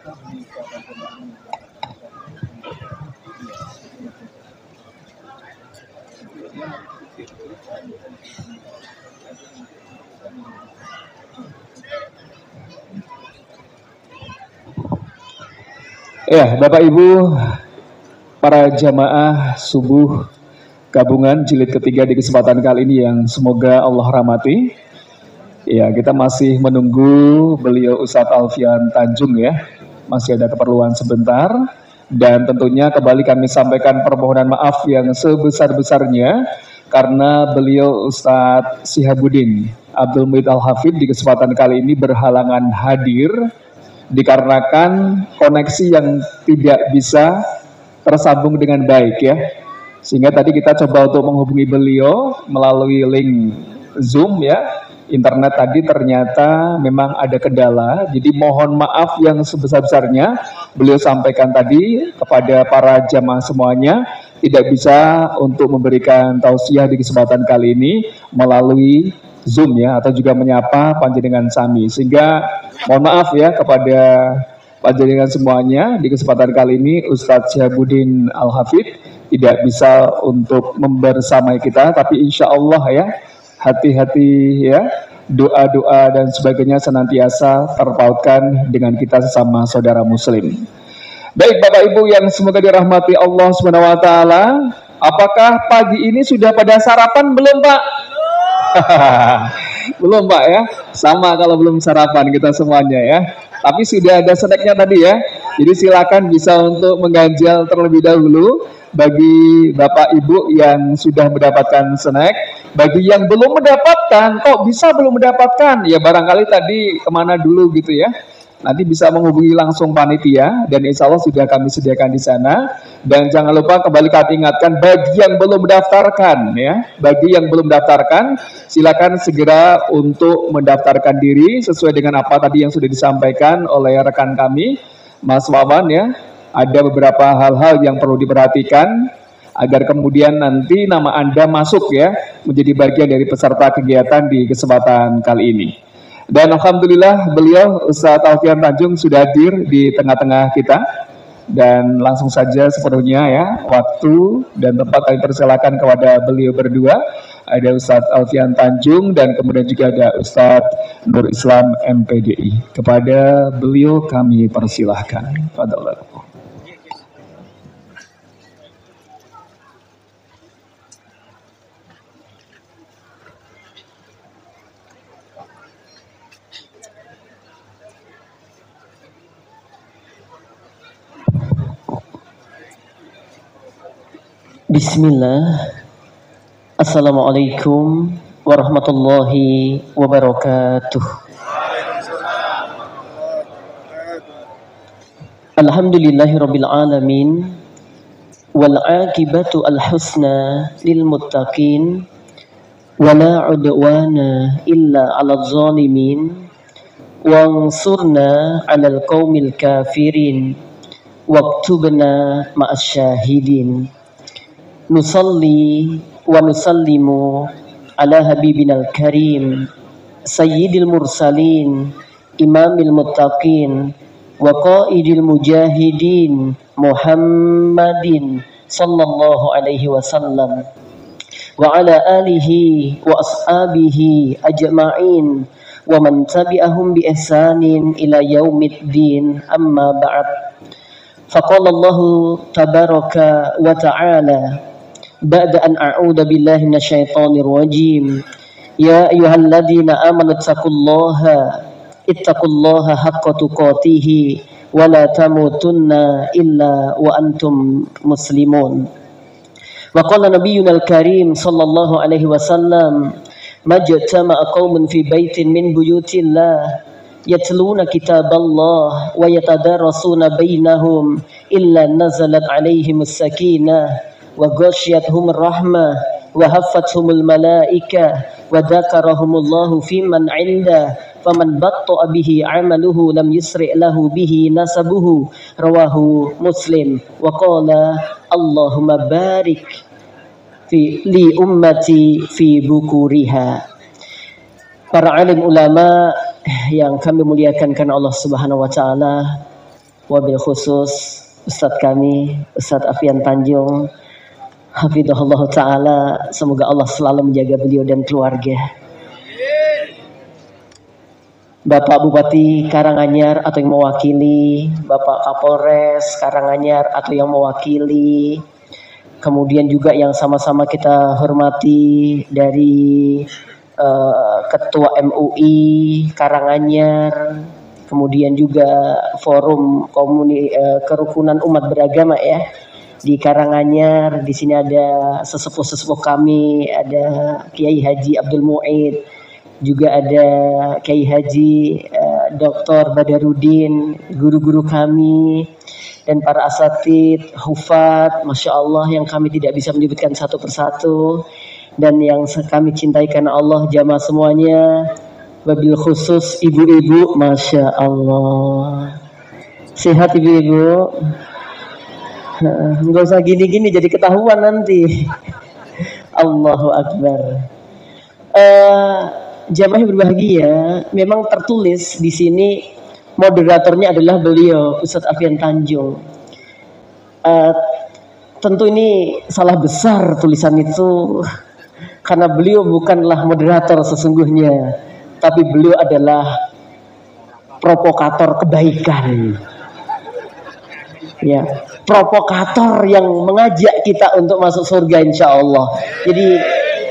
Ya, Bapak Ibu, para jamaah subuh gabungan jilid ketiga di kesempatan kali ini yang semoga Allah rahmati. Ya, kita masih menunggu beliau Ustadz Alfian Tanjung ya. Masih ada keperluan sebentar. Dan tentunya kembali kami sampaikan permohonan maaf yang sebesar-besarnya karena beliau Ustadz Sihabuddin Abdul Muhyidd Al-Hafidh di kesempatan kali ini berhalangan hadir dikarenakan koneksi yang tidak bisa tersambung dengan baik ya. Sehingga tadi kita coba untuk menghubungi beliau melalui link Zoom ya. Internet tadi ternyata memang ada kendala. Jadi mohon maaf yang sebesar-besarnya beliau sampaikan tadi kepada para jamaah semuanya tidak bisa untuk memberikan tausiah di kesempatan kali ini melalui Zoom ya, atau juga menyapa panjenengan sami. Sehingga mohon maaf ya kepada panjenengan semuanya di kesempatan kali ini Ustadz Sihabuddin Al-Hafidh tidak bisa untuk membersamai kita, tapi insya Allah ya hati-hati ya, doa-doa dan sebagainya senantiasa terpautkan dengan kita sesama saudara muslim. Baik Bapak Ibu yang semoga dirahmati Allah SWT, apakah pagi ini sudah pada sarapan belum Pak? Belum Pak ya, sama kalau belum sarapan kita semuanya ya. Tapi sudah ada snacknya tadi ya. Jadi silakan bisa untuk mengganjal terlebih dahulu bagi Bapak Ibu yang sudah mendapatkan snack. Bagi yang belum mendapatkan, kok bisa belum mendapatkan? Ya barangkali tadi kemana dulu gitu ya. Nanti bisa menghubungi langsung panitia dan insya Allah sudah kami sediakan di sana. Dan jangan lupa kembali kami ingatkan bagi yang belum mendaftarkan ya, bagi yang belum mendaftarkan silakan segera untuk mendaftarkan diri sesuai dengan apa tadi yang sudah disampaikan oleh rekan kami Mas Wawan ya. Ada beberapa hal-hal yang perlu diperhatikan agar kemudian nanti nama Anda masuk ya menjadi bagian dari peserta kegiatan di kesempatan kali ini. Dan alhamdulillah beliau Ustadz Alfian Tanjung sudah hadir di tengah-tengah kita. Dan langsung saja sepenuhnya ya waktu dan tempat kami persilakan kepada beliau berdua. Ada Ustadz Alfian Tanjung dan kemudian juga ada Ustadz Nur Islam MPDI. Kepada beliau kami persilahkan. Fadhil. Bismillah. Assalamualaikum warahmatullahi wabarakatuh. Alhamdulillahirabbil alamin wal aqibatu al husna lil muttaqin wala udwana illa 'alal zalimin wansurna 'alal qaumil kafirin waktubna ma'as syahidin. Nusalli wa nusallimu ala habibinal karim sayyidil mursalin imamil muttaqin wa qaidil mujahidin Muhammadin sallallahu alaihi wasallam wa ala alihi wa ashabihi ajma'in wa man tabi'ahum bi ihsanin ila yaumiddin amma ba'd. Faqala Allah tabaraka wa ta'ala ba'da an a'udzu billahi minasyaitonir rajim. Ya ayyuhalladzina amanu ittaqullaha haqqa tuqatih wa la tamutunna illa wa antum muslimun. Wa qala nabiyyunal karim sallallahu alaihi wasallam majtama'a qaumun fi baitin min buyutillah yatluna kitaballah wa yatadarasuna bainahum illa nazalat alaihimus sakinah wa ghasyiyatuhumur rahmah wa haffathumul malaika wa dzakarahumullahu fiman 'inda faman batta'a bihi 'amaluhu lam yusri' lahu bihi nasabuhu rawahu Muslim wa qala Allahumma barik fi li ummati fi bukuriha. Para alim ulama yang kami muliakan karena Allah Subhanahu wa taala, wabil khusus Ustadz kami, Ustadz Afian Tanjung, hafidhahullah ta'ala, semoga Allah selalu menjaga beliau dan keluarga. Bapak Bupati Karanganyar atau yang mewakili, Bapak Kapolres Karanganyar atau yang mewakili, kemudian juga yang sama-sama kita hormati dari Ketua MUI Karanganyar, kemudian juga Forum Kerukunan Umat Beragama ya di Karanganyar. Di sini ada sesepuh-sesepuh kami, ada Kiai Haji Abdul Mu'id, juga ada Kiai Haji Dr. Badarudin, guru-guru kami, dan para asatid, hufat, Masya Allah yang kami tidak bisa menyebutkan satu persatu, dan yang kami cintai karena Allah, jamaah semuanya, wabil khusus ibu-ibu, Masya Allah. Sehat ibu-ibu? Nggak usah gini-gini jadi ketahuan nanti. Allahu Akbar. Jamaah yang berbahagia, memang tertulis di sini moderatornya adalah beliau Ustadz Afian Tanjung. Tentu ini salah besar tulisan itu, karena beliau bukanlah moderator sesungguhnya, tapi beliau adalah provokator kebaikan. Ya, provokator yang mengajak kita untuk masuk surga insya Allah. Jadi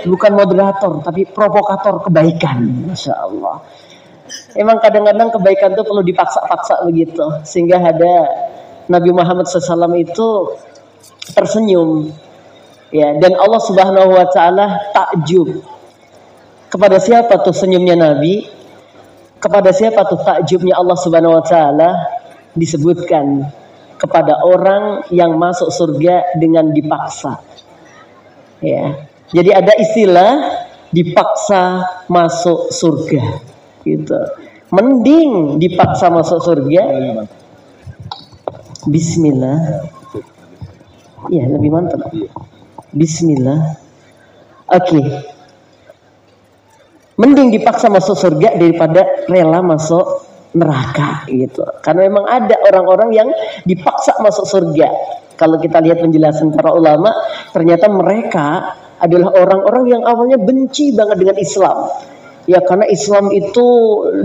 bukan moderator, tapi provokator kebaikan, Masya Allah. Emang kadang-kadang kebaikan itu perlu dipaksa-paksa begitu, sehingga ada Nabi Muhammad SAW itu tersenyum. Ya, dan Allah Subhanahu wa taala takjub. Kepada siapa tuh senyumnya Nabi? Kepada siapa tuh takjubnya Allah Subhanahu wa taala? Disebutkan kepada orang yang masuk surga dengan dipaksa. Ya. Jadi ada istilah dipaksa masuk surga. Gitu. Mending dipaksa masuk surga. Bismillah. Ya, lebih mantap. Bismillah. Oke. Mending dipaksa masuk surga daripada rela masuk neraka gitu. Karena memang ada orang-orang yang dipaksa masuk surga. Kalau kita lihat penjelasan para ulama, ternyata mereka adalah orang-orang yang awalnya benci banget dengan Islam. Ya, karena Islam itu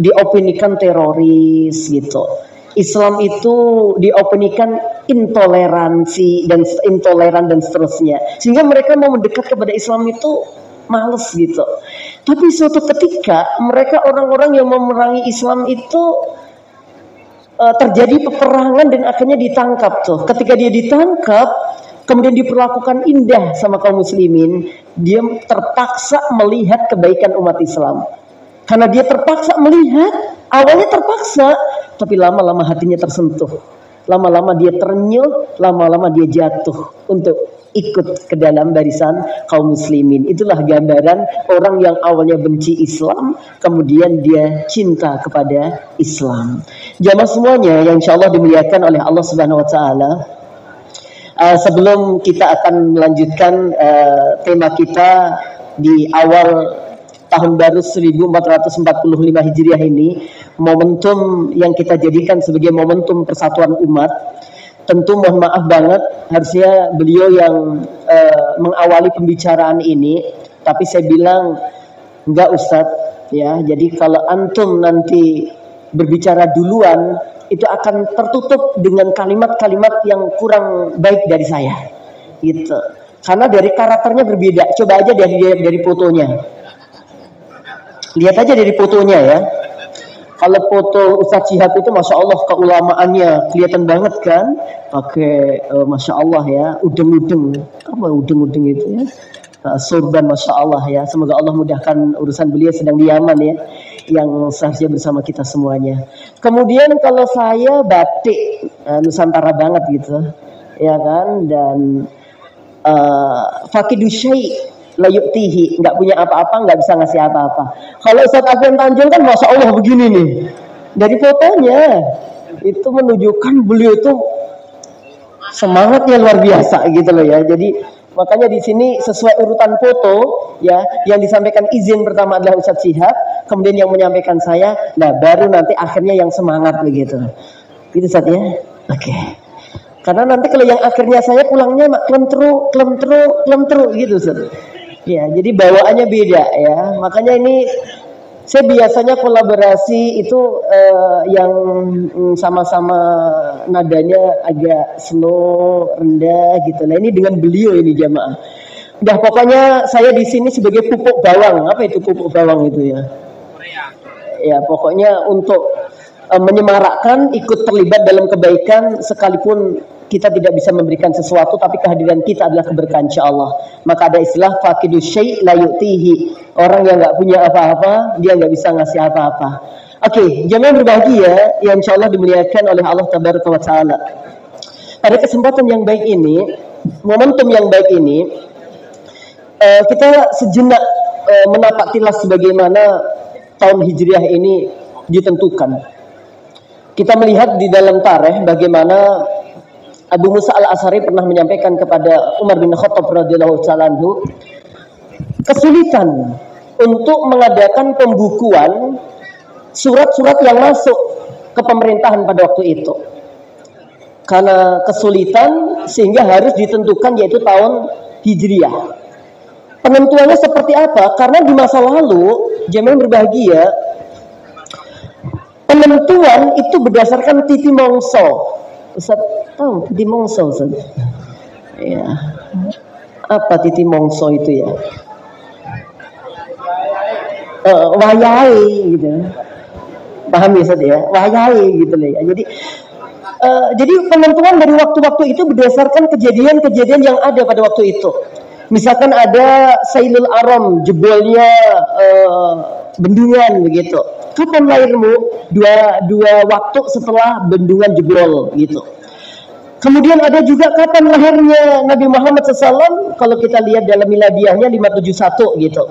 diopinikan teroris gitu. Islam itu diopinikan intoleransi dan intoleran dan seterusnya. Sehingga mereka mau mendekat kepada Islam itu males gitu. Tapi suatu ketika mereka orang-orang yang memerangi Islam itu terjadi peperangan dan akhirnya ditangkap tuh. Ketika dia ditangkap, kemudian diperlakukan indah sama kaum muslimin, dia terpaksa melihat kebaikan umat Islam. Karena dia terpaksa melihat, awalnya terpaksa, tapi lama-lama hatinya tersentuh. Lama-lama dia ternyuh, lama-lama dia jatuh untuk ikut ke dalam barisan kaum muslimin. Itulah gambaran orang yang awalnya benci Islam, kemudian dia cinta kepada Islam. Jamaah semuanya yang insya Allah dimuliakan oleh Allah Subhanahu Wa Taala. Sebelum kita akan melanjutkan tema kita di awal tahun baru 1445 Hijriah ini, momentum yang kita jadikan sebagai momentum persatuan umat. Tentu mohon maaf banget, harusnya beliau yang mengawali pembicaraan ini, tapi saya bilang enggak Ustadz ya. Jadi kalau antum nanti berbicara duluan, itu akan tertutup dengan kalimat-kalimat yang kurang baik dari saya gitu. Karena dari karakternya berbeda. Coba aja dari fotonya. Lihat aja dari fotonya ya. Kalau foto Ustadz Syihab itu Masya Allah keulamaannya kelihatan banget kan. Pakai Masya Allah ya, udeng-udeng. Apa udeng-udeng itu ya? Sorban Masya Allah ya. Semoga Allah mudahkan urusan beliau sedang di Yaman ya, yang seharusnya bersama kita semuanya. Kemudian kalau saya batik Nusantara banget gitu ya kan. Dan fakidu syai' la yu'tihi, nggak punya apa-apa, nggak bisa ngasih apa-apa. Kalau Ustadz Afian Tanjung kan Masya Allah begini nih. Dari fotonya itu menunjukkan beliau itu semangatnya luar biasa gitu loh ya. Jadi makanya di sini sesuai urutan foto ya, yang disampaikan izin pertama adalah Ustadz Syihab, kemudian yang menyampaikan saya, nah baru nanti akhirnya yang semangat begitu. Gitu Ustadz ya. Oke. Karena nanti kalau yang akhirnya saya pulangnya klem gitu, Ustaz. Ya, jadi bawaannya beda ya. Makanya ini saya biasanya kolaborasi itu yang sama-sama nadanya agak slow, rendah gitu. Nah, ini dengan beliau ini jamaah. Udah pokoknya saya di sini sebagai pupuk bawang. Apa itu pupuk bawang itu ya? Ya, pokoknya untuk menyemarakkan, ikut terlibat dalam kebaikan sekalipun kita tidak bisa memberikan sesuatu, tapi kehadiran kita adalah keberkahan insyaallah. Maka ada istilah faqidu syai' la yu'tihi. Orang yang nggak punya apa-apa, dia nggak bisa ngasih apa-apa. Oke, jamaah berbahagia yang insyaallah dimuliakan oleh Allah Tabaraka wa Ta'ala. Pada kesempatan yang baik ini, momentum yang baik ini, kita sejenak menapak tilas bagaimana tahun Hijriah ini ditentukan. Kita melihat di dalam tarikh bagaimana Abu Musa al-Asy'ari pernah menyampaikan kepada Umar bin Khattab radhiyallahu ta'ala anhu kesulitan untuk mengadakan pembukuan surat-surat yang masuk ke pemerintahan pada waktu itu. Karena kesulitan sehingga harus ditentukan yaitu tahun Hijriah. Penentuannya seperti apa? Karena di masa lalu, jemaah berbahagia, penentuan itu berdasarkan titi mongso. Ustaz tahu titi mongso, Ustaz? Ya. Apa titi mongso itu ya? Wayai gitu. Paham ya Ustaz ya? Wayai gitu loh ya. Jadi penentuan dari waktu-waktu itu berdasarkan kejadian-kejadian yang ada pada waktu itu. Misalkan ada Sailul Aram, jebolnya bendungan begitu. Kapan lahirmu? Dua waktu setelah bendungan jebol gitu. Kemudian ada juga kapan lahirnya Nabi Muhammad SAW. Kalau kita lihat dalam miladiahnya 571 gitu.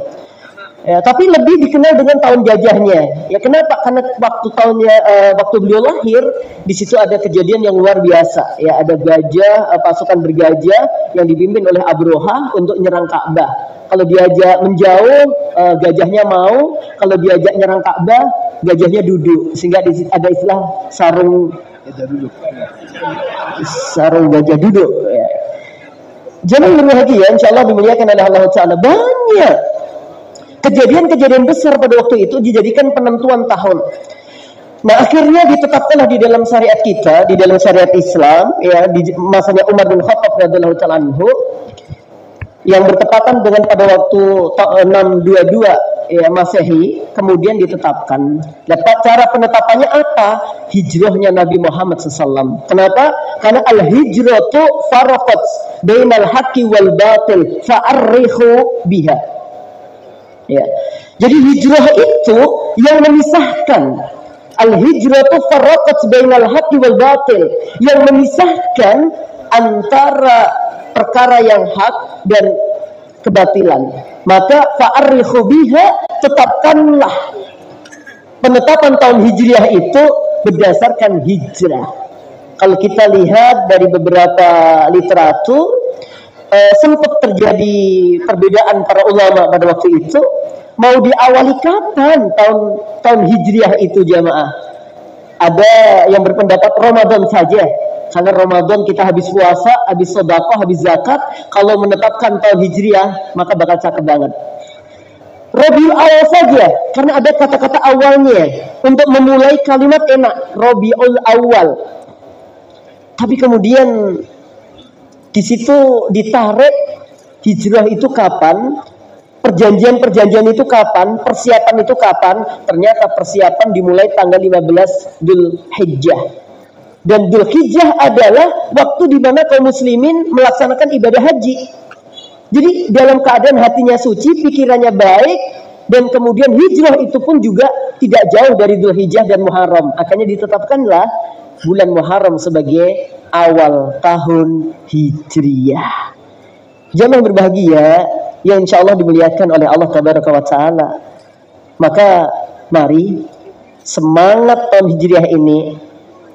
Ya, tapi lebih dikenal dengan tahun gajahnya. Ya kenapa? Karena waktu beliau lahir di situ ada kejadian yang luar biasa. Ya ada gajah, pasukan bergajah yang dipimpin oleh Abroha untuk nyerang Ka'bah. Kalau diajak menjauh, gajahnya mau. Kalau diajak nyerang Ka'bah, gajahnya duduk. Sehingga ada istilah sarung gajah duduk. Ya. Jangan berbahagia, insyaallah dimuliakan oleh Allah Ta'ala. Banyak kejadian-kejadian besar pada waktu itu dijadikan penentuan tahun. Nah, akhirnya ditetapkanlah di dalam syariat kita, di dalam syariat Islam, ya di masanya Umar bin Khattab radhiyallahu ta'ala anhu, yang bertepatan dengan pada waktu 622 ya Masehi, kemudian ditetapkan. Dapat cara penetapannya apa? Hijrahnya Nabi Muhammad SAW. Kenapa? Karena al-hijratu faraqat bainal haqqi wal batil fa'arrihu biha. Ya. Jadi hijrah itu yang memisahkan. Al-hijratu farraqat bainal haqqi wal batil, yang memisahkan antara perkara yang hak dan kebatilan. Maka fa'arikhu biha, tetapkanlah penetapan tahun Hijriah itu berdasarkan hijrah. Kalau kita lihat dari beberapa literatur, sempat terjadi perbedaan para ulama pada waktu itu. Mau diawali kapan tahun Hijriah itu jamaah? Ada yang berpendapat Ramadan saja, karena Ramadan kita habis puasa, habis sedekah, habis zakat. Kalau menetapkan tahun Hijriah maka bakal cakep banget. Rabiul Awal saja, karena ada kata-kata awalnya untuk memulai kalimat enak, Rabiul Awal. Tapi kemudian di situ ditarik hijrah itu kapan, perjanjian itu kapan, persiapan itu kapan. Ternyata persiapan dimulai tanggal 15 Dzulhijjah. Dan Dzulhijjah adalah waktu di mana kaum muslimin melaksanakan ibadah haji. Jadi dalam keadaan hatinya suci, pikirannya baik, dan kemudian hijrah itu pun juga tidak jauh dari Dzulhijjah dan Muharram. Akhirnya ditetapkanlah bulan Muharram sebagai awal tahun Hijriah. Jamaah berbahagia yang insyaallah dimuliakan oleh Allah Tabaraka wa Ta'ala. Maka mari semangat tahun Hijriah ini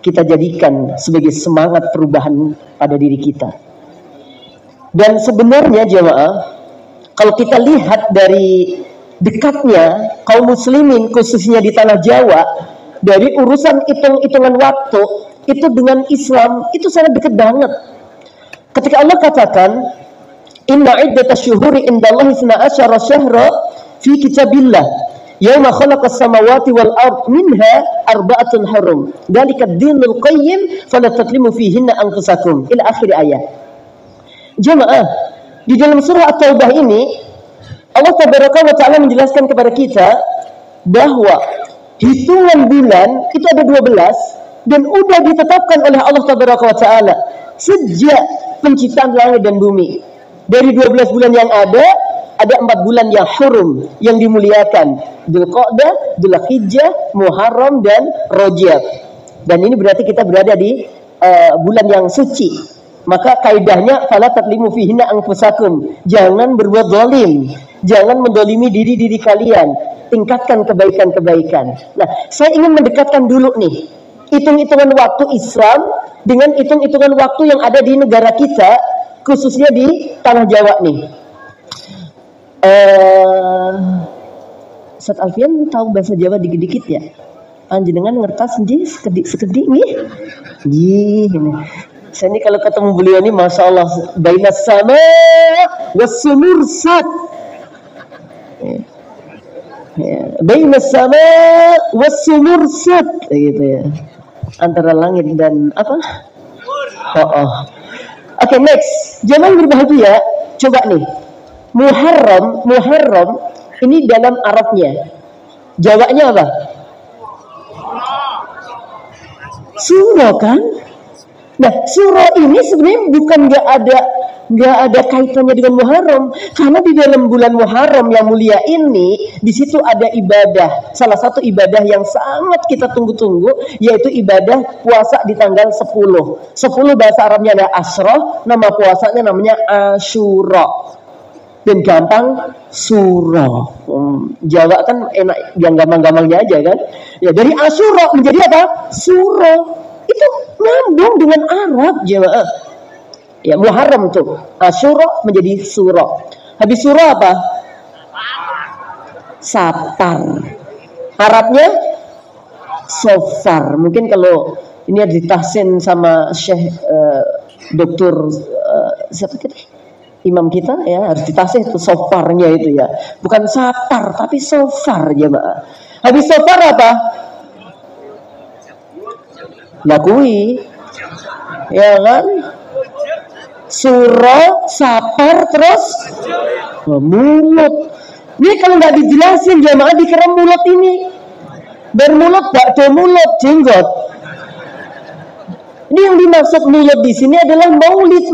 kita jadikan sebagai semangat perubahan pada diri kita. Dan sebenarnya jamaah, kalau kita lihat dari dekatnya kaum muslimin khususnya di tanah Jawa, dari urusan hitung-hitungan waktu, itu dengan Islam itu sangat dekat banget. Ketika Allah katakan, "Inna iddatash syuhuri indallahi 12 syahra fi kitabillah yauma khalaqas samawati wal ard minha arba'atun hurum. Dzalika ad-dinul qayyim fala tatlimu fihinna anfusakum." Ila akhir ayat. Jemaah, di dalam surah At-Taubah ini Allah Tabaraka wa Ta'ala menjelaskan kepada kita bahwa hitungan bulan itu ada 12 dan udah ditetapkan oleh Allah Tabaraka wa Ta'ala sejak penciptaan langit dan bumi. Dari 12 bulan yang ada 4 bulan yang hurum, yang dimuliakan. Dzulqa'dah, Dzulhijjah, Muharram dan Rajab. Dan ini berarti kita berada di bulan yang suci. Maka kaidahnya fala tatlimu fihinna anfusakum. Jangan berbuat zalim, jangan mendolimi diri kalian. Tingkatkan kebaikan-kebaikan. Nah, saya ingin mendekatkan dulu nih hitung-hitungan waktu Islam dengan hitung-hitungan waktu yang ada di negara kita, khususnya di tanah Jawa nih. Ustaz Alfian tahu bahasa Jawa dikit-dikit ya? Panjenengan ngertas nggih sekedik nggih? Nggih. Saya ini kalau ketemu beliau ini Masya Allah, bainas sama was-sumursat. Bainas sama was-sumursat gitu ya. Antara langit dan apa? Oke, next. Jangan berbahagia. Coba nih. Muharram ini dalam Arabnya. Jawanya apa? Surah kan? Nah, surah ini sebenarnya bukan nggak ada kaitannya dengan Muharram, karena di dalam bulan Muharram yang mulia ini di situ ada ibadah, salah satu ibadah yang sangat kita tunggu-tunggu, yaitu ibadah puasa di tanggal 10 bahasa Arabnya ada Ashrah, nama puasanya namanya Asyura dan gampang surah. Jawa kan enak yang gampang-gampangnya aja kan ya, dari Asyura menjadi apa? Surah. Itu nyambung dengan Arab jemaah. Ya, Muharram tuh Asyura menjadi surah. Habis surah apa? Safar. Arabnya Sofar. Mungkin kalau ini ada ditahsin sama Syekh Doktor siapa kita? Imam kita ya, harus ditahsin itu Sofarnya itu ya. Bukan Safar tapi Sofar jemaah. Habis Sofar apa? Lakui, ya kan? Surah, Safar, terus mulut. Ini kalau nggak dijelasin jemaah dikira mulut ini bermulut, bakdo mulut, jenggot. Ini yang dimaksud mulut di sini adalah maulid.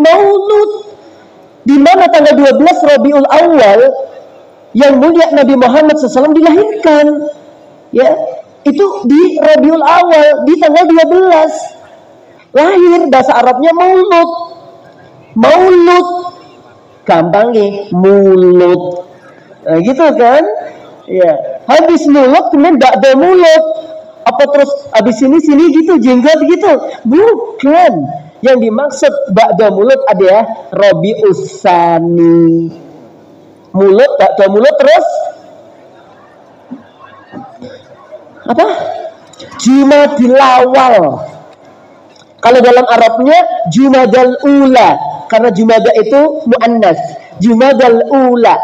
Di mana tanggal 12 Rabiul Awal yang mulia Nabi Muhammad SAW dilahirkan. Ya. Itu di Rabiul Awal di tanggal 12 lahir, bahasa Arabnya maulud gampang nih, mulut gitu kan ya. Habis mulut kemudian ba'da mulut, apa terus habis sini gitu jenggot gitu, bukan. Yang dimaksud ba'da mulut adalah Rabius Tsani, mulut ba'da mulut terus apa? Jumadil Awal. Kalau dalam Arabnya Jumadal Ula, karena Jumada itu muannas. Jumadal Ula.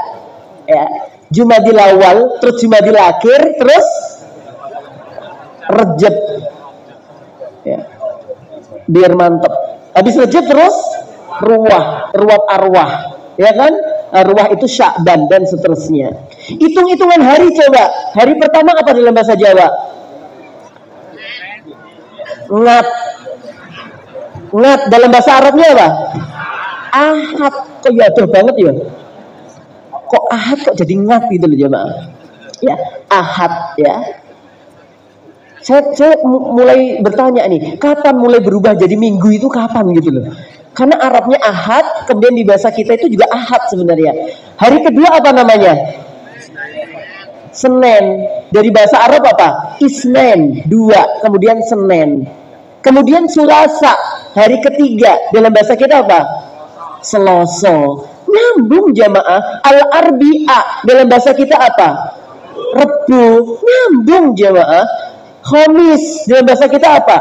Ya, Jumadil Awal, terus Jumadil Akhir, terus Rejab. Ya. Biar mantep. Habis Rejab terus Ruwah Arwah. Ya kan? Arwah itu Sya'ban dan seterusnya. Hitung-hitungan hari coba. Hari pertama apa dalam bahasa Jawa? Ngat dalam bahasa Arabnya apa? Ahad. Kok yaduh banget ya? Kok ahad kok jadi ngat gitu loh jemaah? Ya, ahad ya. Saya mulai bertanya nih, kapan mulai berubah jadi minggu itu kapan gitu loh? Karena Arabnya ahad, kemudian di bahasa kita itu juga ahad sebenarnya. Hari kedua apa namanya? Senin. Dari bahasa Arab apa? Isnin, 2, kemudian Senin. Kemudian Selasa, hari ketiga. Dalam bahasa kita apa? Selasa. Nyambung jamaah. Al-Arbi'a, dalam bahasa kita apa? Rebu. Nyambung jamaah. Khamis, dalam bahasa kita apa?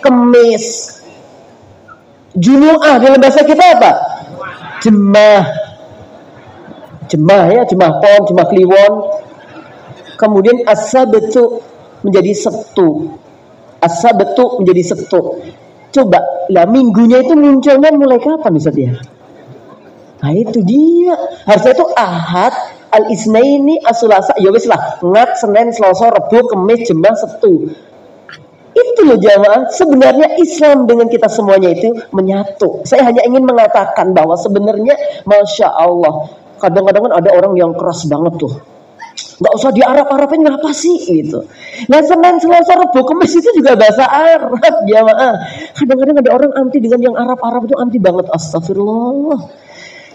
Kemis. Jumu'ah dalam bahasa kita apa? Jemah. Jemah ya, jemah pon, jemah kliwon. Kemudian as-sabtu menjadi Sabtu. As-sabtu menjadi Sabtu. Coba, lah minggunya itu munculnya mulai kapan Ustaz ya? Nah itu dia. Harusnya itu Ahad, Al-Isnaini, As-Sulasa. Ya wis lah, ngat, Senin, Selasa, Rabu, Kamis, Jumat, Sabtu. Itu loh jamaah. Sebenarnya Islam dengan kita semuanya itu menyatu. Saya hanya ingin mengatakan bahwa sebenarnya Masya Allah, kadang-kadang kan ada orang yang keras banget tuh. Nggak usah diarab-arabin, ngapa sih gitu. Nah Senin, Selasa, Rabu, Kamis itu juga bahasa Arab jamaah. Kadang-kadang ada orang anti dengan yang Arab-Arab itu anti banget. Astagfirullah.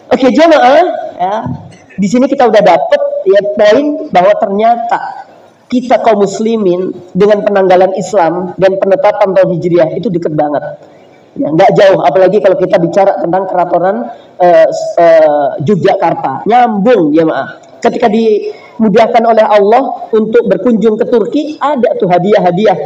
Oke jamaah, ya. Di sini kita udah dapet ya poin bahwa ternyata kita kaum muslimin dengan penanggalan Islam dan penetapan tahun Hijriah itu deket banget. Ya, nggak jauh, apalagi kalau kita bicara tentang keratoran Yogyakarta, nyambung jamaah. Ketika dimudahkan oleh Allah untuk berkunjung ke Turki, ada tuh hadiah-hadiah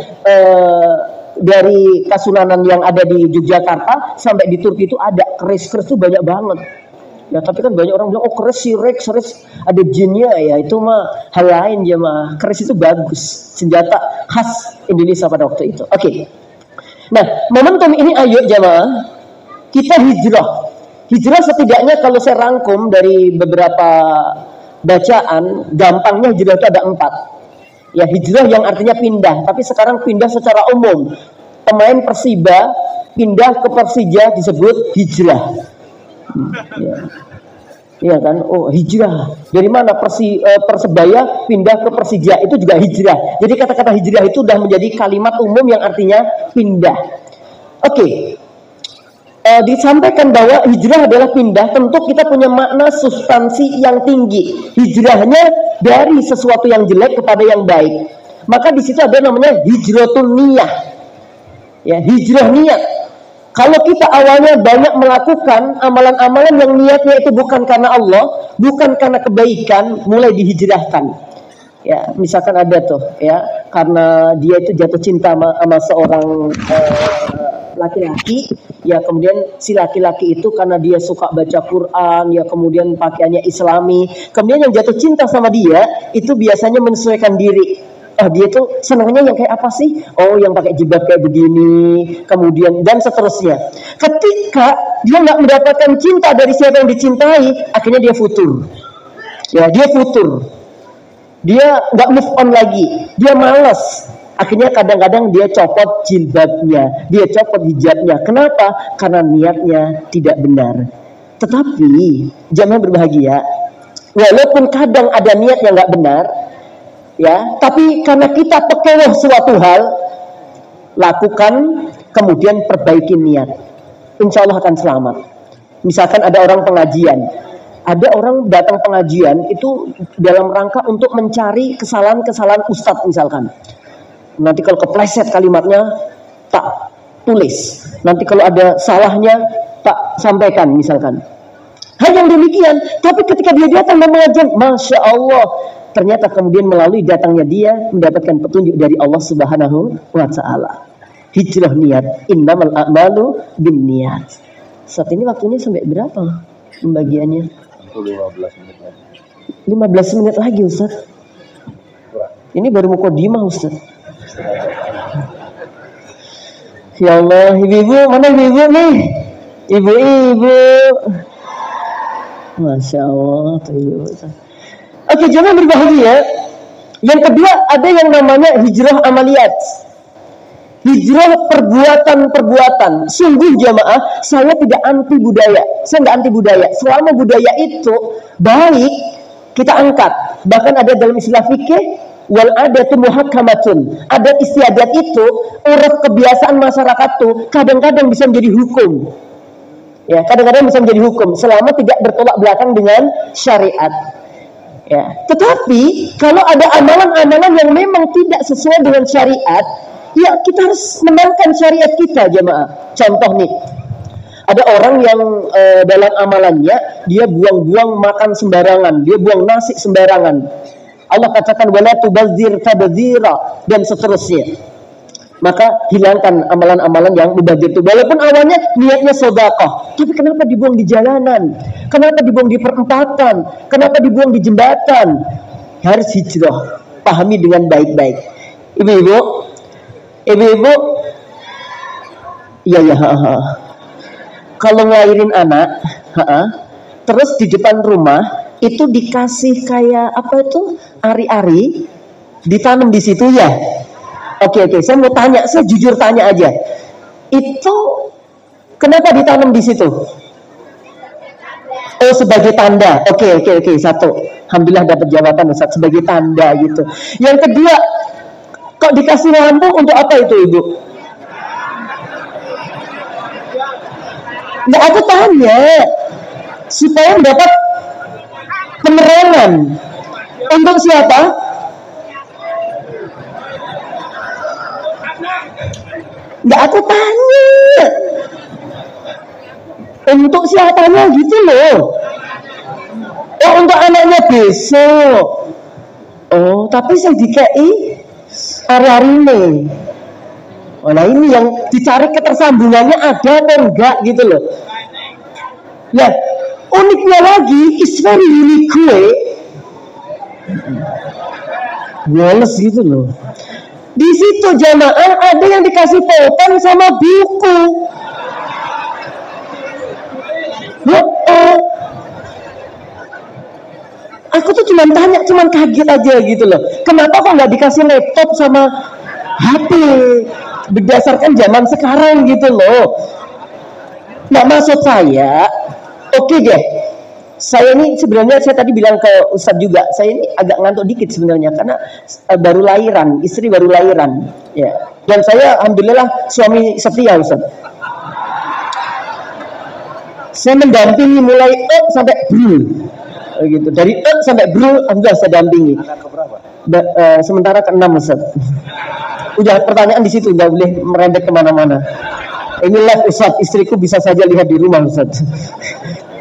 dari Kasunanan yang ada di Yogyakarta sampai di Turki itu ada keris-keris tuh banyak banget. Ya tapi kan banyak orang bilang oh keris sirek, keris ada jinnya ya, itu mah hal lain ya mah. Keris itu bagus, senjata khas Indonesia pada waktu itu. Oke. Nah, momentum ini ayo jamaah kita hijrah. Hijrah setidaknya kalau saya rangkum dari beberapa bacaan, gampangnya hijrah itu ada 4. Ya hijrah yang artinya pindah, tapi sekarang pindah secara umum. Pemain Persiba pindah ke Persija disebut hijrah. Ya kan, oh hijrah dari mana? Persebaya pindah ke Persija itu juga hijrah. Jadi kata-kata hijrah itu sudah menjadi kalimat umum yang artinya pindah. Oke. Disampaikan bahwa hijrah adalah pindah, tentu kita punya makna substansi yang tinggi. Hijrahnya dari sesuatu yang jelek kepada yang baik. Maka di situ ada namanya hijratun niyah. Ya, hijrah niat. Kalau kita awalnya banyak melakukan amalan-amalan yang niatnya itu bukan karena Allah, bukan karena kebaikan, mulai dihijrahkan. Ya, misalkan ada tuh, ya, karena dia itu jatuh cinta sama seorang laki-laki, ya kemudian si laki-laki itu karena dia suka baca Quran, ya kemudian pakaiannya Islami, kemudian yang jatuh cinta sama dia itu biasanya menyesuaikan diri. Dia tuh senangnya yang kayak apa sih? Oh, yang pakai jilbab kayak begini, kemudian dan seterusnya. Ketika dia nggak mendapatkan cinta dari siapa yang dicintai, akhirnya dia futur. Ya, dia futur. Dia nggak move on lagi. Dia malas. Akhirnya kadang-kadang dia copot jilbabnya, dia copot hijabnya. Kenapa? Karena niatnya tidak benar. Tetapi jamaah berbahagia, walaupun kadang ada niat yang nggak benar, ya, tapi karena kita pekewoh suatu hal, lakukan, kemudian perbaiki niat. Insya Allah akan selamat. Misalkan ada orang pengajian, ada orang datang pengajian itu dalam rangka untuk mencari kesalahan-kesalahan ustadz misalkan. Nanti kalau kepleset kalimatnya, tak tulis. Nanti kalau ada salahnya, tak sampaikan misalkan. Hal yang demikian, tapi ketika dia datang dan mengajar, Masya Allah, ternyata kemudian melalui datangnya dia mendapatkan petunjuk dari Allah Subhanahu wa Ta'ala. Hijrah niat, innamal a'malu binniyat. Saat ini waktunya sampai berapa pembagiannya? 15 menit lagi. 15 menit lagi Ustaz. Ini baru mukadimah Ustaz. Ya Allah, ibu-ibu, mana ibu-ibu nih? Ibu-ibu. Masya Allah, ibu. Oke, jangan berbahagia. Yang kedua, ada yang namanya hijrah amaliyat. Hijrah perbuatan-perbuatan. Sungguh jamaah, saya tidak anti budaya. Saya tidak anti budaya. Selama budaya itu baik, kita angkat. Bahkan ada dalam istilah fikih, wal adatu muhakkamatun. Adat istiadat itu, uruf kebiasaan masyarakat itu kadang-kadang bisa menjadi hukum. Ya, kadang-kadang bisa menjadi hukum selama tidak bertolak belakang dengan syariat. Ya, tetapi kalau ada amalan-amalan yang memang tidak sesuai dengan syariat, ya kita harus menangkan syariat kita jemaah. Contoh nih, ada orang yang dalam amalannya dia buang-buang makan sembarangan, dia buang nasi sembarangan. Allah katakan wala tubadzir tabdzira dan seterusnya. Maka hilangkan amalan-amalan yang mubazir itu. Walaupun awalnya niatnya sedekah, tapi kenapa dibuang di jalanan? Kenapa dibuang di perempatan? Kenapa dibuang di jembatan? Harus hijrah. Pahami dengan baik-baik. Ibu-ibu, iya ya. Kalau ngelahirin anak, terus di depan rumah itu dikasih kayak apa itu ari-ari, ditanam di situ ya. Oke, saya mau tanya, saya jujur tanya aja. Itu kenapa ditanam di situ? Oh, sebagai tanda. Oke, satu. Alhamdulillah dapat jawaban Ustaz, sebagai tanda gitu. Yang kedua, kok dikasih lampu untuk apa itu, Ibu? Nah, aku tanya supaya dapat penerangan. Untuk siapa? Nggak, aku tanya untuk siapanya gitu loh. Oh, untuk anaknya besok. Oh, tapi saya DKI hari-hari ini. Oh, nah ini yang dicari ketersambungannya ada atau enggak gitu loh. Nah, uniknya lagi, it's very unique way. Males gitu loh. Di situ jamaah ada yang dikasih pulpen sama buku. Aku tuh cuman tanya, cuman kaget aja gitu loh. Kenapa kok nggak dikasih laptop sama HP? Berdasarkan zaman sekarang gitu loh. Nah, maksud saya, oke deh. Saya ini sebenarnya saya tadi bilang ke Ustadz juga, saya ini agak ngantuk dikit sebenarnya karena baru lahiran, istri baru lahiran, ya. Dan saya alhamdulillah suami setia Ustadz. Saya mendampingi mulai sampai gitu, dari sampai alhamdulillah saya dampingi. Anak keberapa? Sementara ke-6 Ustadz. Udah pertanyaan di situ, nggak boleh merembet kemana-mana. Ini live Ustadz, istriku bisa saja lihat di rumah Ustadz.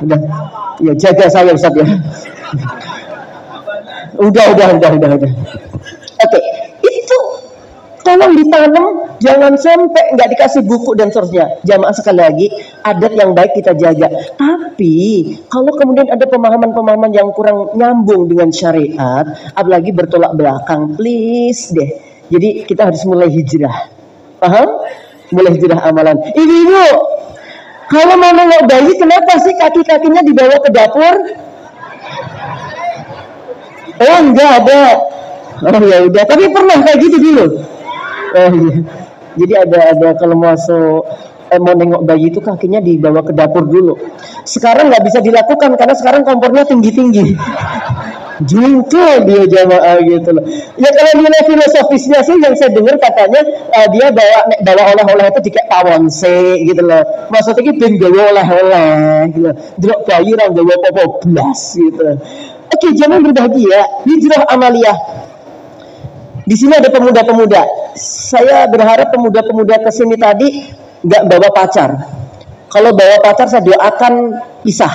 Udah. Ya jaga saya Ustaz ya. Udah. Oke, itu tolong ditanam, jangan sampai nggak dikasih buku dan seterusnya. Jamaah sekali lagi, adat yang baik kita jaga. Tapi kalau kemudian ada pemahaman-pemahaman yang kurang nyambung dengan syariat, apalagi bertolak belakang, please deh. Jadi kita harus mulai hijrah. Paham? Mulai hijrah amalan. Ibu-ibu, kalau mau nengok bayi, kenapa sih kaki-kakinya dibawa ke dapur? Oh, enggak ada. Oh ya udah, tapi pernah kayak gitu dulu. Oh iya. Jadi ada kalau masuk mau nengok bayi itu kakinya dibawa ke dapur dulu. Sekarang nggak bisa dilakukan karena sekarang kompornya tinggi-tinggi. Jungkul dia jamaah gitu loh. Ya kalau nilai filosofisnya sih yang saya dengar katanya dia bawa oleh-oleh itu dikek pawon se gitu loh. Maksudnya ini ben gawe oleh-oleh gitu. Delok bayi ra gawe apa-apa blas gitu. Oke, jangan berbahagia. Hijrah amaliyah. Di sini ada pemuda-pemuda. Saya berharap pemuda-pemuda kesini tadi nggak bawa pacar. Kalau bawa pacar saya doakan pisah.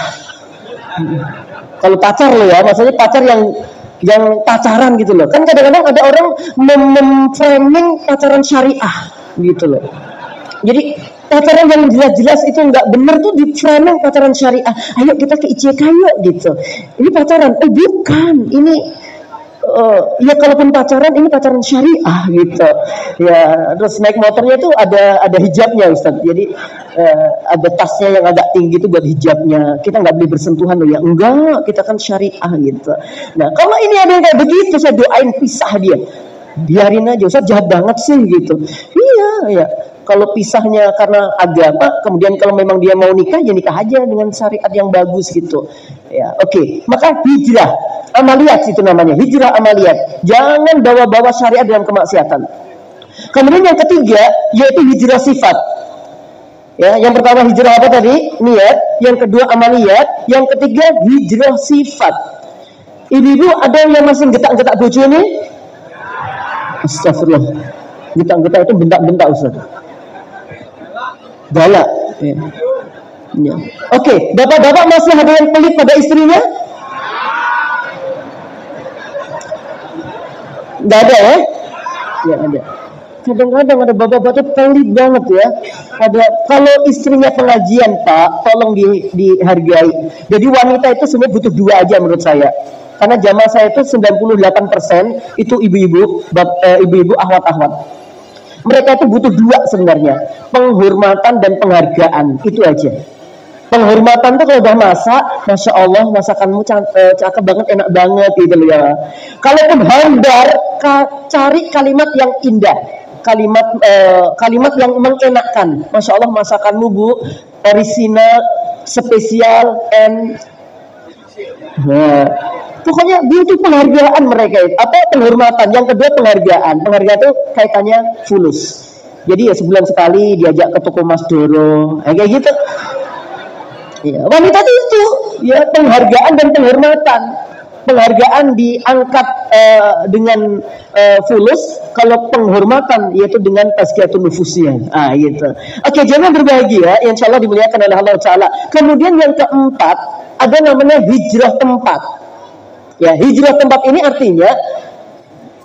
Kalau pacar loh ya, maksudnya pacar yang pacaran gitu loh. Kan kadang-kadang ada orang memframing pacaran syariah gitu loh. Jadi pacaran yang jelas-jelas itu nggak benar tuh di framing pacaran syariah. Ayo kita ke ICK yuk gitu. Ini pacaran, bukan. Ini ya kalaupun pacaran ini pacaran syariah gitu. Ya terus naik motornya tuh ada hijabnya Ustaz. Jadi ada tasnya yang agak tinggi itu buat hijabnya. Kita nggak boleh bersentuhan loh ya. Enggak, kita kan syariah gitu. Nah kalau ini ada yang kayak begitu, saya doain pisah dia. Biarin aja Ustaz, jahat banget sih gitu. Iya. Kalau pisahnya karena agama, kemudian kalau memang dia mau nikah, ya nikah aja dengan syariat yang bagus gitu. Ya, oke. Maka hijrah amaliyat itu namanya, hijrah amaliyat. Jangan bawa-bawa syariat dalam kemaksiatan. Kemudian yang ketiga yaitu hijrah sifat. Ya, yang pertama hijrah apa tadi? Niat. Yang kedua amaliyat. Yang ketiga hijrah sifat. Ibu-ibu ada yang masih getak-getak bojone? Astagfirullah. Getak-getak itu bentak-bentak Ustaz. Galak. Ya. Oke, bapak-bapak masih ada yang pelit pada istrinya? Nggak ada ya? Ya ada. Kadang-kadang ada bapak-bapak pelit banget ya. Kalau istrinya pengajian, Pak, tolong dihargai. Jadi wanita itu sebenarnya butuh dua aja menurut saya. Karena jamaah saya itu 98% itu ibu-ibu ahwat-ahwat. Mereka itu butuh dua sebenarnya, penghormatan dan penghargaan, itu aja. Penghormatan tuh kalau udah masak, masya Allah masakanmu cakep banget, enak banget gitu loh ya. Kalaupun hambar, cari kalimat yang indah, kalimat yang mengenakan. Masya Allah masakanmu Bu, original, spesial, and pokoknya itu penghargaan mereka itu. Apa penghormatan? Yang kedua penghargaan. Penghargaan itu kaitannya fulus. Jadi ya sebulan sekali diajak ke toko Mas Doro, kayak gitu. Ya, wanita itu ya penghargaan dan penghormatan. Penghargaan diangkat dengan fulus, kalau penghormatan yaitu dengan tazkiyatun nufusnya. Gitu. Oke, jangan berbahagia, insyaallah dimuliakan oleh Allah Taala. Kemudian yang keempat ada namanya hijrah tempat. Ya, hijrah tempat ini artinya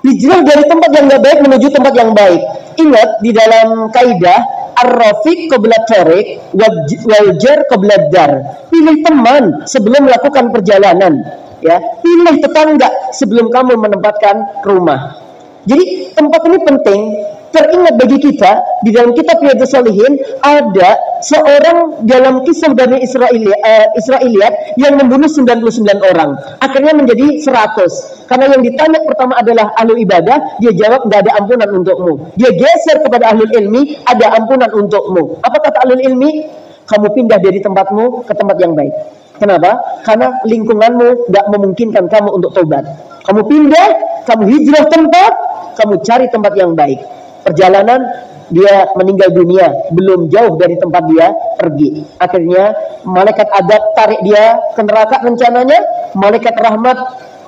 hijrah dari tempat yang nggak baik menuju tempat yang baik. Ingat di dalam kaidah ar-rafiq qabla tariq wal jar qabla dar. Pilih teman sebelum melakukan perjalanan, ya. Pilih tetangga sebelum kamu menempatkan rumah. Jadi tempat ini penting. Teringat bagi kita di dalam kitab Riyadhus Shalihin ada seorang dalam kisah Bani Israiliyat yang membunuh 99 orang, akhirnya menjadi 100. Karena yang ditanya pertama adalah ahlu ibadah, dia jawab nggak ada ampunan untukmu. Dia geser kepada ahlul ilmi, ada ampunan untukmu. Apa kata ahlul ilmi? Kamu pindah dari tempatmu ke tempat yang baik. Kenapa? Karena lingkunganmu nggak memungkinkan kamu untuk tobat. Kamu pindah, kamu hijrah tempat, kamu cari tempat yang baik. Perjalanan dia meninggal dunia, belum jauh dari tempat dia pergi. Akhirnya malaikat adab tarik dia ke neraka rencananya, malaikat rahmat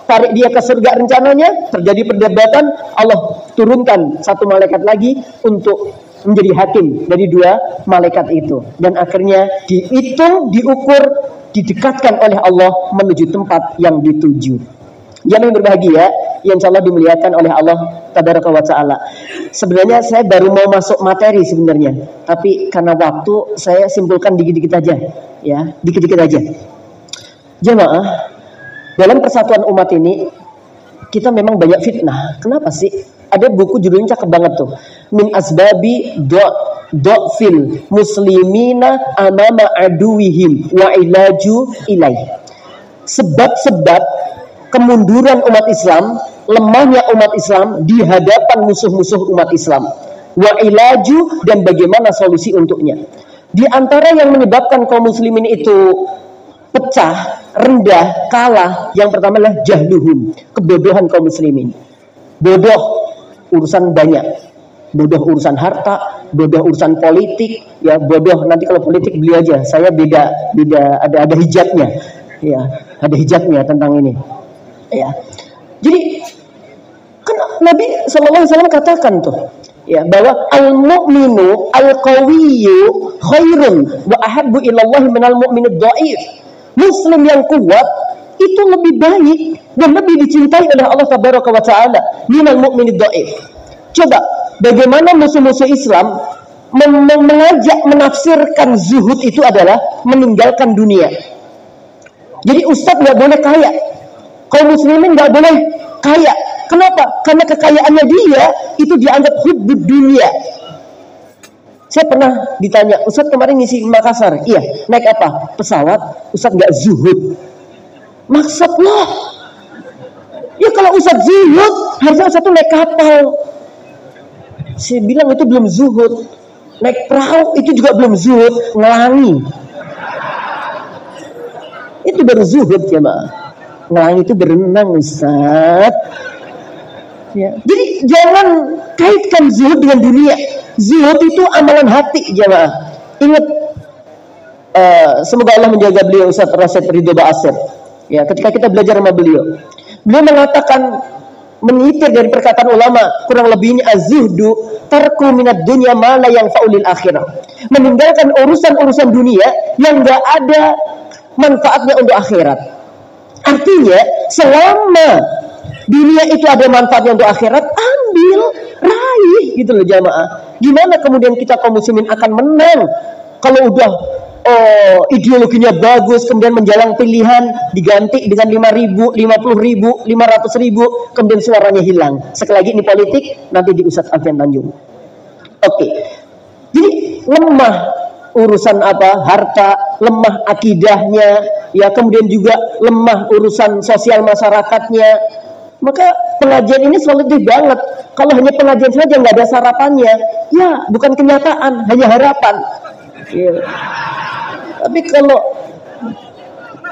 tarik dia ke surga rencananya. Terjadi perdebatan, Allah turunkan satu malaikat lagi untuk menjadi hakim dari dua malaikat itu. Dan akhirnya dihitung, diukur, didekatkan oleh Allah menuju tempat yang dituju. Yang berbahagia, yang insyaallah dimuliakan oleh Allah Tabaraka wa Ta'ala. Sebenarnya saya baru mau masuk materi sebenarnya, tapi karena waktu saya simpulkan dikit-dikit aja, ya, dikit-dikit aja. Jemaah, dalam persatuan umat ini kita memang banyak fitnah. Kenapa sih? Ada buku judulnya cakep banget tuh. Min asbabi fil muslimina amama aduwihim wa ilaju ilaih. Sebab-sebab kemunduran umat Islam, lemahnya umat Islam di hadapan musuh-musuh umat Islam. Wa ilaju, dan bagaimana solusi untuknya. Di antara yang menyebabkan kaum muslimin itu pecah, rendah, kalah, yang pertama adalah jahluhum, kebodohan kaum muslimin. Bodoh urusan banyak. Bodoh urusan harta, bodoh urusan politik, ya bodoh nanti kalau politik beli aja. Saya beda ada hijabnya. Ya, ada hijabnya tentang ini. Ya, jadi kan Nabi SAW katakan tuh, ya, bahwa al-mu'minu al-qawiyyu khairun wa ahabbu ilallahi minal mu'minid dhaif. Muslim yang kuat itu lebih baik dan lebih dicintai oleh Allah Tabaraka wa Ta'ala minal mu'minid dhaif. Coba bagaimana musuh-musuh Islam mengajak menafsirkan zuhud itu adalah meninggalkan dunia. Jadi ustadz nggak boleh kaya, kaum muslimin nggak boleh kaya. Kenapa? Karena kekayaannya dia itu dianggap hubbud dunia. Saya pernah ditanya, Ustadz kemarin ngisi Makassar, iya, naik apa? Pesawat. Ustadz nggak zuhud. Maksudnya, ya kalau Ustadz zuhud, harusnya Ustadz tuh naik kapal. Saya bilang itu belum zuhud. Naik perahu itu juga belum zuhud, ngelangi. Itu baru zuhud ya, Mbak. Ngelangi itu berenang, Ustaz. Ya. Jadi jangan kaitkan zuhud dengan dunia. Zuhud itu amalan hati, jemaah. Ingat, semoga Allah menjaga beliau, Ustaz Rasyid Ridho Ba'asir. Ya, ketika kita belajar sama beliau mengatakan, menyitir dari perkataan ulama, kurang lebihnya az-zuhdu tarku minad dunya ma la yanfa'u lil akhirah. Meninggalkan urusan-urusan dunia yang enggak ada manfaatnya untuk akhirat. Artinya selama dunia itu ada manfaatnya untuk akhirat, ambil, raih. raih gitu loh jamaah. Gimana kemudian kita kaum muslimin akan menang kalau udah ideologinya bagus, kemudian menjalang pilihan diganti dengan 5.000, 50.000, 500.000, kemudian suaranya hilang. Sekali lagi ini politik, nanti di Ustadz Alfian Tanjung. Oke. Jadi lemah urusan harta, lemah akidahnya, ya kemudian juga lemah urusan sosial masyarakatnya. Maka pengajian ini solutif banget. Kalau hanya pengajian saja nggak ada sarapannya, ya bukan kenyataan, hanya harapan. Ya. Tapi kalau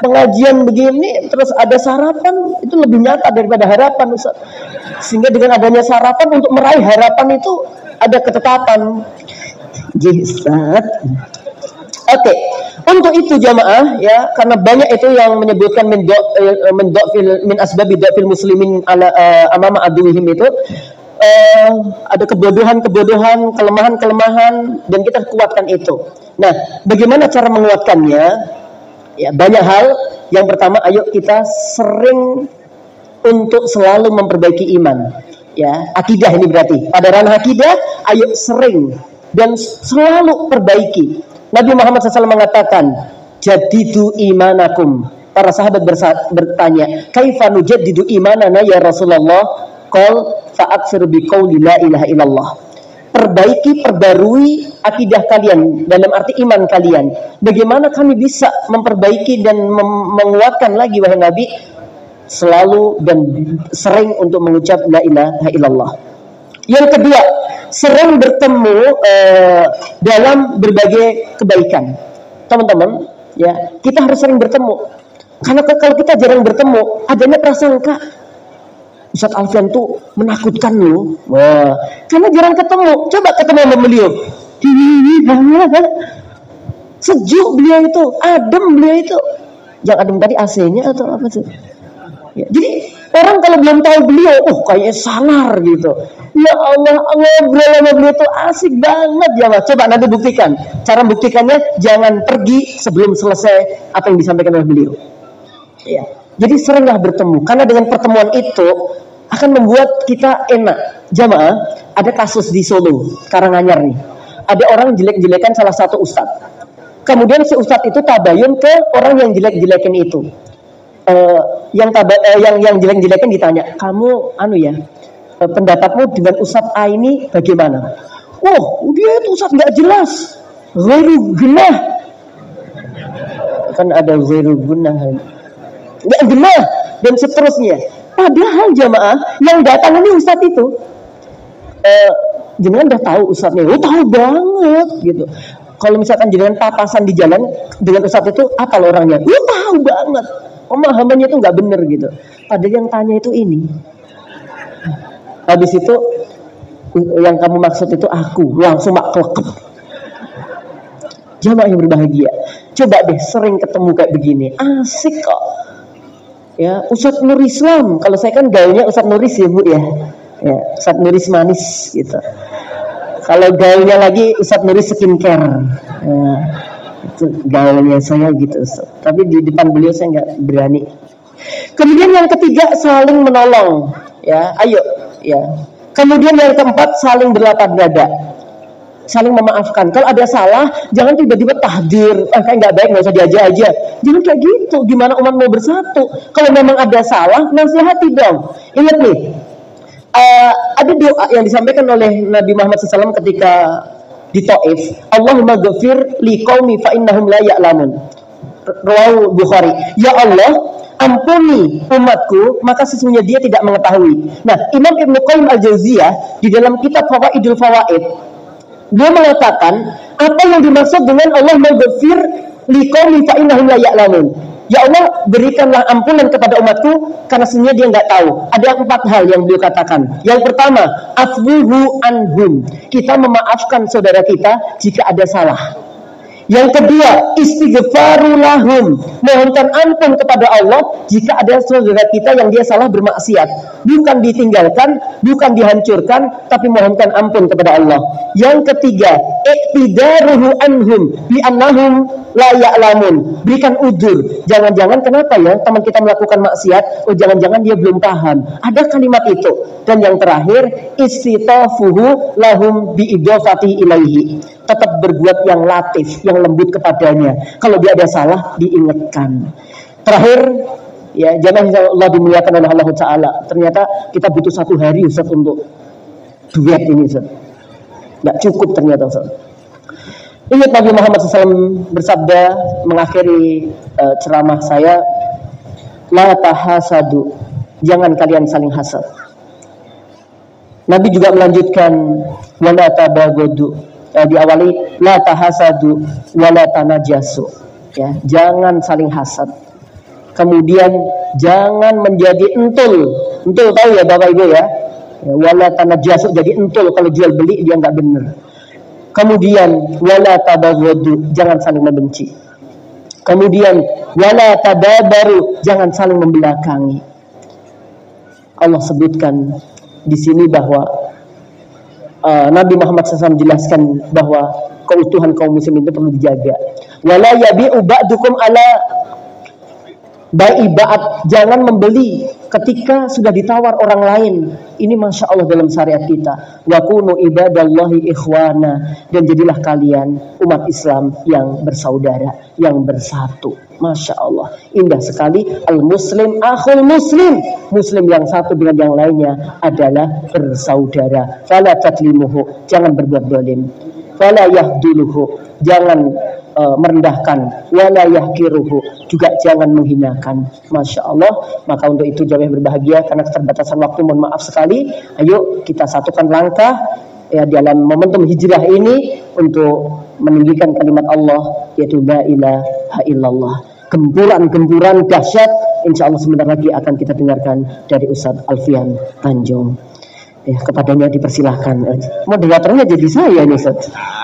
pengajian begini terus ada sarapan, itu lebih nyata daripada harapan, Ustaz. Sehingga dengan adanya sarapan untuk meraih harapan itu ada ketetapan. Ustaz. Oke. Untuk itu jamaah ya, karena banyak itu yang menyebutkan min asbabi dhafil muslimin ala amama aduwihim itu ada kebodohan, kelemahan, dan kita kuatkan itu. Nah, bagaimana cara menguatkannya? Ya, banyak hal. Yang pertama, ayo kita sering untuk selalu memperbaiki iman. Ya, akidah ini berarti. Pada ranah akidah, ayo sering dan selalu perbaiki. Nabi Muhammad SAW mengatakan, jadidu imanakum. Para sahabat bertanya, kaifa nujaddidu imanana ya Rasulullah? Qal fa'aksir biqauli la ilaha illallah. Perbarui akidah kalian, dalam arti iman kalian. Bagaimana kami bisa memperbaiki dan menguatkan lagi wahai Nabi? Selalu dan sering untuk mengucap la ilaha illallah. Yang kedua, sering bertemu dalam berbagai kebaikan. Teman-teman, ya, kita harus sering bertemu. Karena kalau kita jarang bertemu, adanya prasangka Ustadz Alfian tuh menakutkan loh. Wah, karena jarang ketemu. Coba ketemu sama beliau. Sejuk beliau itu, adem beliau itu. Yang adem tadi AC-nya atau apa sih? Ya, jadi orang kalau belum tahu beliau, kayaknya sanar gitu. Ya Allah, ngobrol sama beliau itu asik banget ya Mas. Coba nanti buktikan. Cara buktikannya, jangan pergi sebelum selesai apa yang disampaikan oleh beliau. Ya. Jadi seringlah bertemu, karena dengan pertemuan itu akan membuat kita enak. Jamaah, ada kasus di Solo, Karanganyar nih. Ada orang jelek-jelekan salah satu ustadz. Kemudian si ustadz itu tabayun ke orang yang jelek-jelekan itu. Yang jelek-jelekan ditanya, kamu pendapatmu dengan ustadz A ini bagaimana? Dia itu ustadz nggak jelas, ghairu gunah. Kan ada ghairu gunah, nggak genah dan seterusnya. Padahal jamaah yang datang ini ustadz itu jenengan udah tahu ustadznya, tahu banget gitu. Kalau misalkan jenengan papasan di jalan dengan ustadz itu, apa lo orangnya? Tahu banget. Pemahamannya itu nggak bener gitu. Padahal yang tanya itu ini. Habis itu yang kamu maksud itu aku, langsung maklekep. Jamaah yang berbahagia, coba deh sering ketemu kayak begini, asik kok. Ya, Ustadz Nur Islam. Kalau saya kan gaulnya Ustadz Nuris ya Bu ya. Ya, Ustadz Nuris manis gitu. Kalau gaulnya lagi Ustadz Nuris skincare. Ya, itu gaulnya saya gitu. Tapi di depan beliau saya nggak berani. Kemudian yang ketiga, saling menolong. Ya, ayo. Ya. Kemudian yang keempat, saling berlapang dada. Saling memaafkan. Kalau ada salah, jangan tiba-tiba tahdir. Kayak nggak baik, nggak usah diajar aja. Jangan kayak gitu. Gimana umat mau bersatu? Kalau memang ada salah, nasihati dong. Ingat nih, ada doa yang disampaikan oleh Nabi Muhammad SAW ketika di Taif. Allahumma ghafir li qaumi fa innahum la ya'lamun. Rawahu Bukhari. Ya Allah, ampuni umatku, maka sesungguhnya dia tidak mengetahui. Nah, Imam Ibnu Qayyim Al-Jauziyah di dalam kitab Fawaidul Fawaid, dia mengatakan apa yang dimaksud dengan Allah maghfir liqaumi fa innahum la ya'lamun. Ya Allah, berikanlah ampunan kepada umatku karena sebenarnya dia nggak tahu. Ada 4 hal yang beliau katakan. Yang pertama, afwuhu anhum. Kita memaafkan saudara kita jika ada salah. Yang kedua, istighfaru lahum, mohonkan ampun kepada Allah jika ada saudara kita yang dia salah bermaksiat. Bukan ditinggalkan, bukan dihancurkan, tapi mohonkan ampun kepada Allah. Yang ketiga, iktidaruhu anhum bi annahum la ya'lamun. Berikan udzur. Jangan-jangan kenapa ya teman kita melakukan maksiat? Oh, jangan-jangan dia belum paham. Ada kalimat itu. Dan yang terakhir, istitafuhu lahum bi idofati ilaihi. Tetap berbuat yang latif, yang lembut kepadanya. Kalau dia ada salah, diingatkan. Terakhir, ya jamaah Allah dimuliakan oleh Allah Ta'ala. Ternyata kita butuh 1 hari Ustaz untuk duet ini Ustaz. Nggak cukup ternyata Ustaz. Ingat Nabi Muhammad SAW bersabda mengakhiri ceramah saya, la tahasadu, jangan kalian saling hasad. Nabi juga melanjutkan, wala tabaghadu, diawali la tahasadu wala tanajasu, ya, jangan saling hasad. Kemudian jangan menjadi entul tahu ya Bapak Ibu ya, wala tanajasu, jadi entul kalau jual beli dia nggak benar. Kemudian wala tabaghadu, jangan saling membenci. Kemudian wala tadabaru, jangan saling membelakangi. Allah sebutkan di sini bahwa Nabi Muhammad SAW menjelaskan bahwa keutuhan kaum muslimin itu perlu dijaga. Wala yabi'u ba'dukum ala bai'i ba'd, jangan membeli ketika sudah ditawar orang lain. Ini Masya Allah dalam syariat kita. Wa kunu ibadallahi ikhwana, dan jadilah kalian umat Islam yang bersaudara, yang bersatu. Masya Allah, indah sekali. Al-muslim akhul muslim, muslim yang satu dengan yang lainnya adalah bersaudara. Fala tatlimuhu, jangan berbuat dolim. Fala yahduluhu, jangan merendahkan. Wala yahkiruhu, juga jangan menghinakan. Masya Allah. Maka untuk itu jamaah berbahagia, karena keterbatasan waktu mohon maaf sekali. Ayo kita satukan langkah ya dalam momentum hijrah ini untuk meninggikan kalimat Allah, yaitu la ilaha illallah. Gempuran-gempuran dahsyat insya Allah sebentar lagi akan kita dengarkan dari Ustadz Alfian Tanjung. Ya, kepadanya dipersilahkan. Moderatornya jadi saya nih Ustadz.